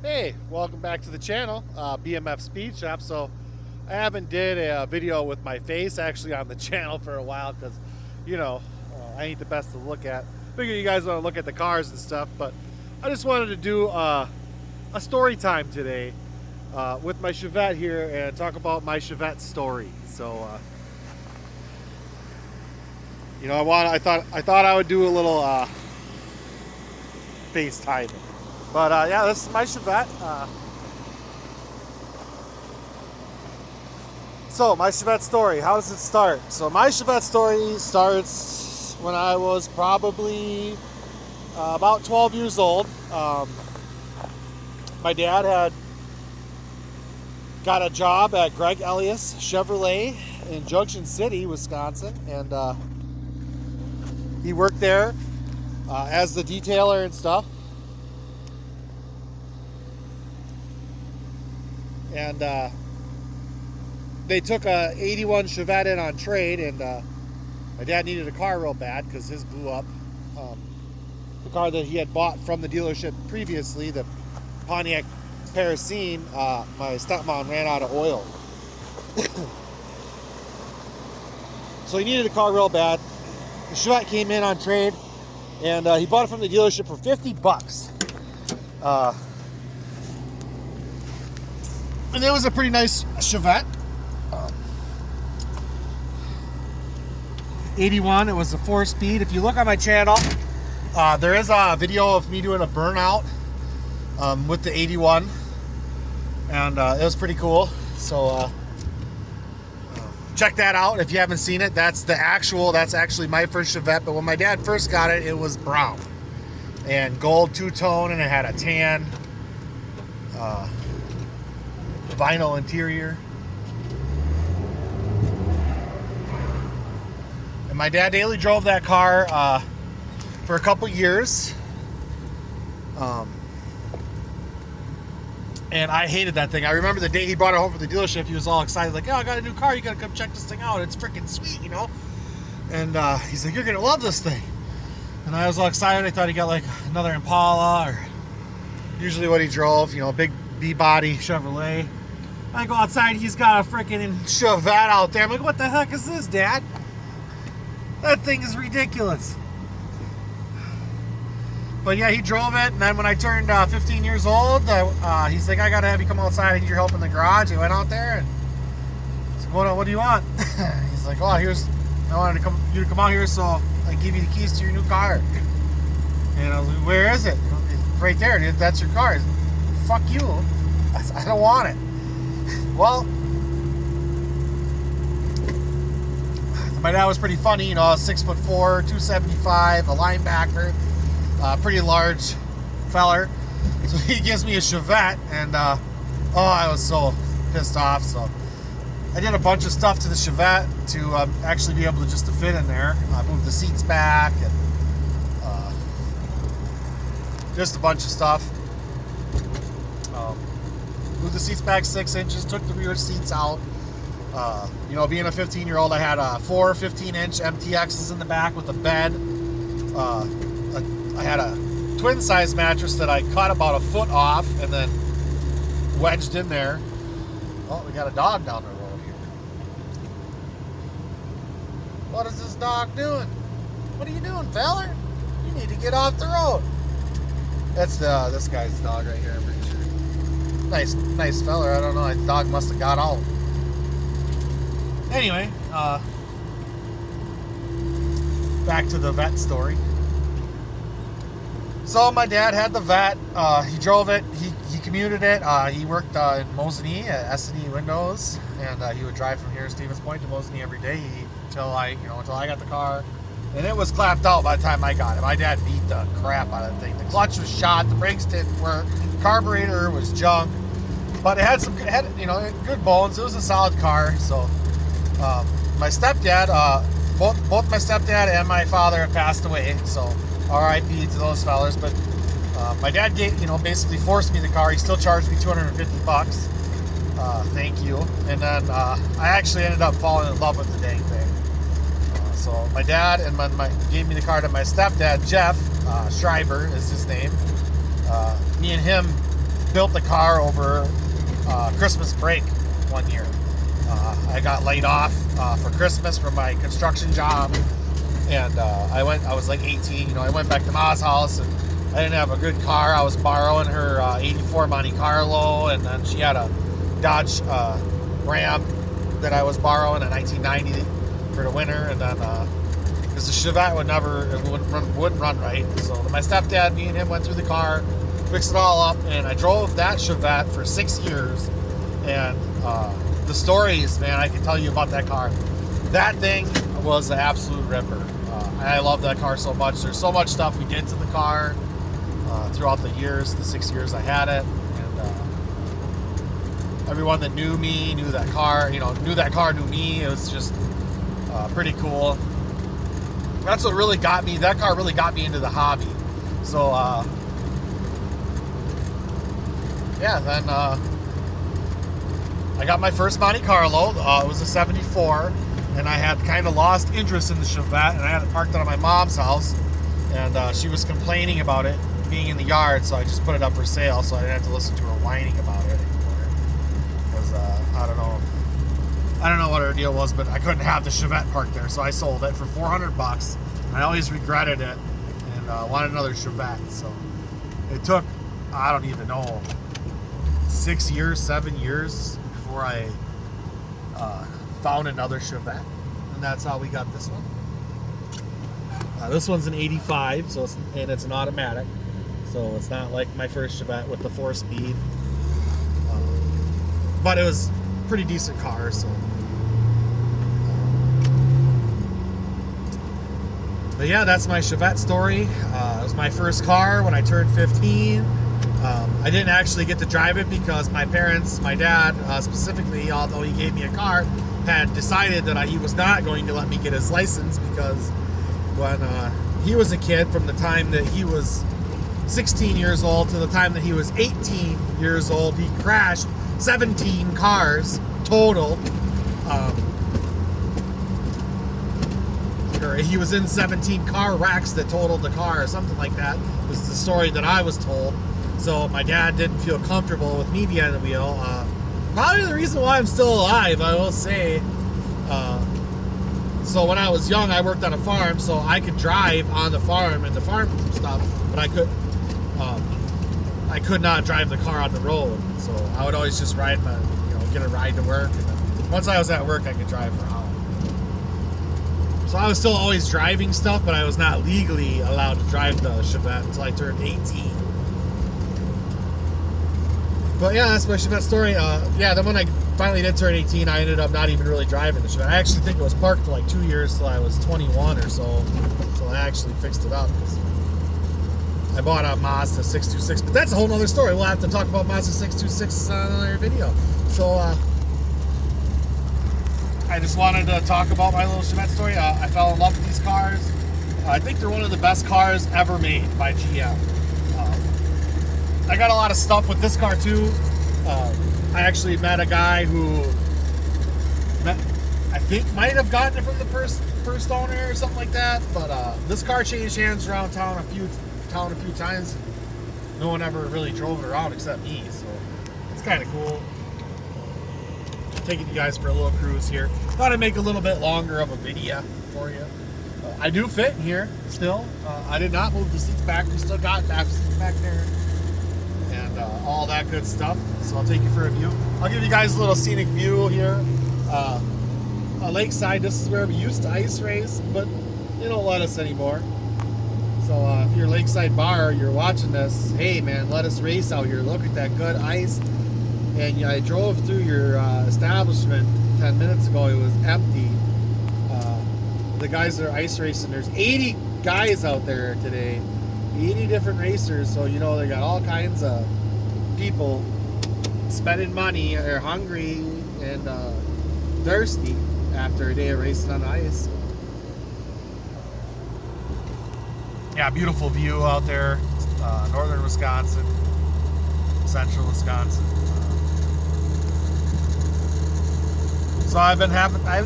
Hey, welcome back to the channel, BMF Speed Shop. So I haven't did a video with my face actually on the channel for a while because, I ain't the best to look at. Figure you guys want to look at the cars and stuff, but I just wanted to do a story time today with my Chevette here and talk about my Chevette story. So, I thought I would do a little FaceTime. But yeah, this is my Chevette. So my Chevette story, how does it start? So my Chevette story starts when I was probably about 12 years old. My dad had got a job at Greg Elias Chevrolet in Junction City, Wisconsin, and he worked there as the detailer and stuff. And they took a 81 Chevette in on trade, and my dad needed a car real bad because his blew up. The car that he had bought from the dealership previously, the Pontiac Parisienne, my stepmom ran out of oil. So he needed a car real bad. The Chevette came in on trade, and he bought it from the dealership for $50. And it was a pretty nice Chevette. 81, it was a 4-speed. If you look on my channel, there is a video of me doing a burnout with the 81. And it was pretty cool. So check that out if you haven't seen it. That's actually my first Chevette. But when my dad first got it, it was brown and gold two-tone, and it had a tan vinyl interior. And my dad daily drove that car for a couple years. And I hated that thing. I remember the day he brought it home from the dealership, he was all excited, like, "Oh, I got a new car, you gotta come check this thing out. It's freaking sweet, And he's like, "You're gonna love this thing." And I was all excited. I thought he got like another Impala, or usually what he drove, big B-body Chevrolet. I go outside, he's got a freaking Chevette out there. I'm like, "What the heck is this, Dad? That thing is ridiculous." But yeah, he drove it, and then when I turned 15 years old, he's like, "I gotta have you come outside. I need your help in the garage." He went out there, and I said, "What do you want?" He's like, "Oh, I wanted you to come out here so I give you the keys to your new car." And I was like, "Where is it?" "Right there, dude. That's your car." Said, "Fuck you. I don't want it." Well, my dad was pretty funny, 6'4", 275, a linebacker, pretty large feller. So he gives me a Chevette, and I was so pissed off. So I did a bunch of stuff to the Chevette to actually be able to just to fit in there. I moved the seats back, and just a bunch of stuff. Moved the seats back 6 inches, took the rear seats out. Being a 15-year-old, I had 4 15-inch MTXs in the back with a bed. I had a twin-size mattress that I cut about a foot off and then wedged in there. Oh, we got a dog down the road here. What is this dog doing? What are you doing, feller? You need to get off the road. That's this guy's dog right here, I'm pretty sure. Nice feller. I don't know. The dog must have got out. Anyway, back to the vet story. So my dad had the vet. He drove it. He commuted it. He worked in Mosinee at S&E Windows, and he would drive from here, Stevens Point, to Mosinee every day until I got the car. And it was clapped out by the time I got it. My dad beat the crap out of the thing. The clutch was shot. The brakes didn't work. Carburetor was junk. But it had good bones. It was a solid car. So my stepdad, both my stepdad and my father have passed away. So R.I.P. to those fellers. But my dad basically forced me the car. He still charged me $250. Thank you. And then I actually ended up falling in love with the dang thing. So my dad and gave me the car to my stepdad, Jeff Schreiber is his name. Me and him built the car over Christmas break one year. I got laid off for Christmas from my construction job, and I was like 18. You know, I went back to Ma's house, and I didn't have a good car. I was borrowing her 84 Monte Carlo, and then she had a Dodge Ram that I was borrowing in 1990 for the winter, and then because the Chevette wouldn't run right. So my stepdad, me and him went through the car, fixed it all up, and I drove that Chevette for 6 years. And the stories, man, I can tell you about that car. That thing was an absolute ripper. I love that car so much. There's so much stuff we did to the car throughout the years, the 6 years I had it. And everyone that knew me knew that car, knew me. It was just pretty cool. That's what really got me. That car really got me into the hobby. So, then I got my first Monte Carlo. It was a 74, and I had kind of lost interest in the Chevette, and I had it parked at my mom's house, and she was complaining about it being in the yard, so I just put it up for sale, so I didn't have to listen to her whining about it anymore. Because I don't know what her deal was, but I couldn't have the Chevette parked there, so I sold it for $400. I always regretted it, and wanted another Chevette. So it took, I don't even know, 6 years, 7 years before I found another Chevette, and that's how we got this one. This one's an 85, so it's an automatic, so it's not like my first Chevette with the 4-speed, but it was a pretty decent car. So, but yeah, that's my Chevette story. It was my first car when I turned 15. I didn't actually get to drive it because my parents, my dad specifically, although he gave me a car, had decided that he was not going to let me get his license, because when he was a kid, from the time that he was 16 years old to the time that he was 18 years old, he crashed 17 cars total. Or he was in 17 car wrecks that totaled the car, or something like that, was the story that I was told. So my dad didn't feel comfortable with me behind the wheel. Probably the reason why I'm still alive, I will say. So when I was young, I worked on a farm, so I could drive on the farm and the farm stuff, but I could not drive the car on the road. So I would always just ride get a ride to work. And then once I was at work, I could drive around. So I was still always driving stuff, but I was not legally allowed to drive the Chevette until I turned 18. But yeah, that's my Chevette story. Then when I finally did turn 18, I ended up not even really driving the Chevette. I actually think it was parked for like 2 years till I was 21 or so, until I actually fixed it up. I bought a Mazda 626, but that's a whole other story. We'll have to talk about Mazda 626 on another video. So I just wanted to talk about my little Chevette story. I fell in love with these cars. I think they're one of the best cars ever made by GM. I got a lot of stuff with this car too. I actually met a guy who I think might have gotten it from the first owner or something like that. But this car changed hands around town a few times. No one ever really drove it around except me, so it's kind of cool. Taking you guys for a little cruise here. Thought I'd make a little bit longer of a video for you. I do fit in here still. I did not move the seats back. We still got back seats back there. And all that good stuff. So I'll take you for a view. I'll give you guys a little scenic view here. A lakeside, this is where we used to ice race, but they don't let us anymore. So if you're Lakeside Bar, you're watching this, hey man, let us race out here. Look at that good ice. And I drove through your establishment 10 minutes ago. It was empty. The guys that are ice racing, there's 80 guys out there today. 80 different racers, so they got all kinds of people spending money. They're hungry and thirsty after a day of racing on ice. Yeah, beautiful view out there. Northern Wisconsin, central Wisconsin. So I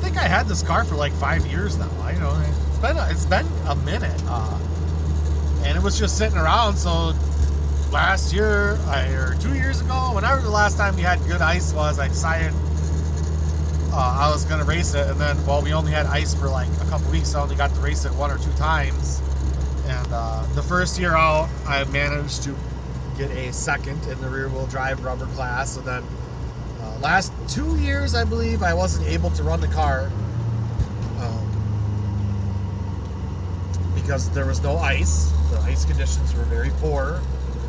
think I had this car for like 5 years now. It's been a minute. And it was just sitting around, so last year or 2 years ago, whenever the last time we had good ice was, I decided I was going to race it. And then, well, we only had ice for like a couple weeks, so I only got to race it 1 or 2 times. And the first year out, I managed to get a second in the rear wheel drive rubber class. And then last 2 years, I believe, I wasn't able to run the car because there was no ice. The ice conditions were very poor.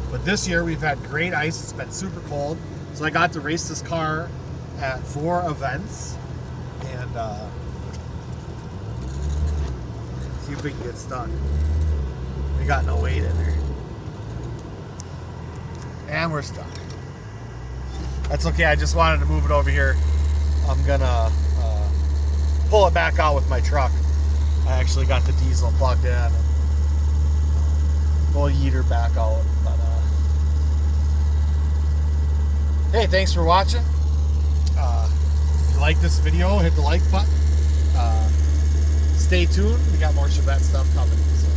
But this year we've had great ice. It's been super cold. So I got to race this car at 4 events. And see if we can get stuck. We got no weight in there. And we're stuck. That's okay. I just wanted to move it over here. I'm gonna pull it back out with my truck. I actually got the diesel plugged in. And we'll yeet her back out. But hey, thanks for watching. If you like this video, hit the like button. Stay tuned. We got more Chevette stuff coming. So.